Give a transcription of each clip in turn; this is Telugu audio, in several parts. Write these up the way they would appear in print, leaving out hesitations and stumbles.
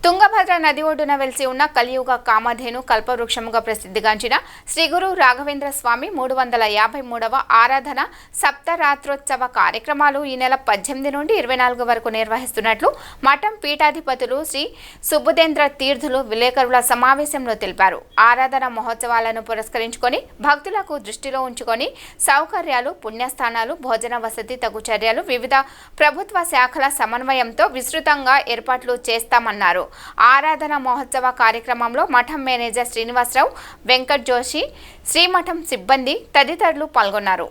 తుంగభద్ర నది ఒడ్డున వెలిసి ఉన్న కలియుగ కామధేను కల్పవృక్షముగా ప్రసిద్ధిగాంచిన శ్రీ గురు రాఘవేంద్ర స్వామి 353వ ఆరాధన సప్తరాత్రోత్సవ కార్యక్రమాలు ఈ నెల 18 నుండి 24 వరకు నిర్వహిస్తున్నట్లు మఠం పీఠాధిపతులు శ్రీ సుబుధేంద్ర తీర్థులు విలేకరుల సమావేశంలో తెలిపారు. ఆరాధన మహోత్సవాలను పురస్కరించుకొని భక్తులకు దృష్టిలో ఉంచుకొని సౌకర్యాలు, పుణ్యస్థానాలు, భోజన వసతి తగు చర్యలు వివిధ ప్రభుత్వ శాఖల సమన్వయంతో విస్తృతంగా ఏర్పాట్లు చేస్తామన్నారు. ఆరాధన మహోత్సవ కార్యక్రమంలో మఠం మేనేజర్ శ్రీనివాసరావు, వెంకట్ జోషి, శ్రీమఠం సిబ్బంది తదితరులు పాల్గొన్నారు.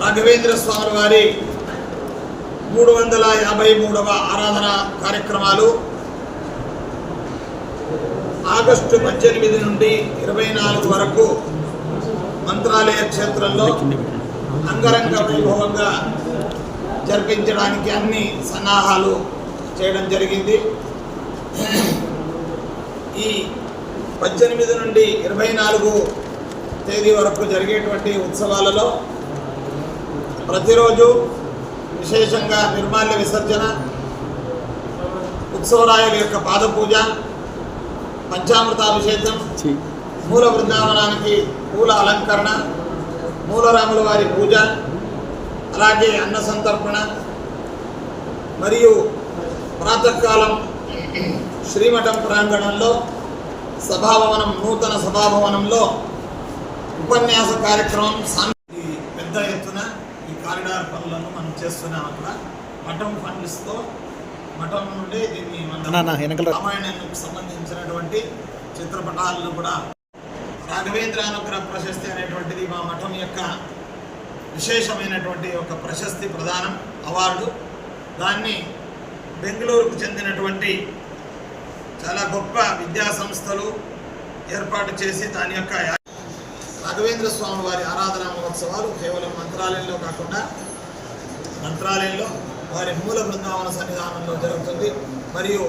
రాఘవేంద్ర స్వామి వారి 353వ ఆరాధన కార్యక్రమాలు ఆగస్టు 18 నుండి 24 వరకు మంత్రాలయ క్షేత్రంలో అంగరంగ వైభవంగా జరిపించడానికి అన్ని సన్నాహాలు చేయడం జరిగింది. ఈ 18 నుండి 24 తేదీ వరకు జరిగేటువంటి ఉత్సవాలలో ప్రతిరోజు విశేషంగా నిర్మాల్య విసర్జన, ఉత్సవరాయుల యొక్క పాదపూజ, పంచామృతాభిషేకం, మూల బృందావనానికి పూల అలంకరణ, మూలరాముల వారి పూజ, అలాగే అన్న సంతర్పణ మరియు ప్రాతకాలం శ్రీమఠం ప్రాంగణంలో సభాభవనం, నూతన సభాభవనంలో ఉపన్యాస కార్యక్రమం పెద్ద ఎత్తున ఈ కారిడార్ పనులను మనం చేస్తున్నాం. అక్కడ మఠం ఫండ్స్తో మఠం నుండి దీన్ని రామాయణానికి సంబంధించినటువంటి చిత్రపటాలను కూడా రాఘవేంద్ర అనుగ్రహ ప్రశస్తి అనేటువంటిది మా మఠం యొక్క విశేషమైనటువంటి ఒక ప్రశస్తి ప్రదానం అవార్డు. దాన్ని బెంగళూరుకు చెందినటువంటి చాలా గొప్ప విద్యా సంస్థలు ఏర్పాటు చేసి దాని యొక్క రాఘవేంద్ర స్వామి వారి ఆరాధనా మహోత్సవాలు కేవలం మంత్రాలయంలో కాకుండా మంత్రాలయంలో వారి మూల బృందావన సన్నిధానంలో జరుగుతుంది. మరియు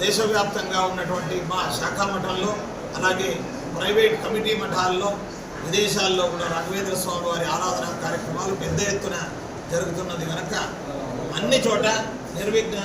దేశవ్యాప్తంగా ఉన్నటువంటి మా శాఖా మఠంలో, అలాగే ప్రైవేట్ కమిటీ మఠాల్లో, విదేశాల్లో కూడా రాఘవేంద్ర స్వామి వారి ఆరాధనా కార్యక్రమాలు పెద్ద ఎత్తున జరుగుతున్నది కనుక అన్ని చోట నిర్విఘ్న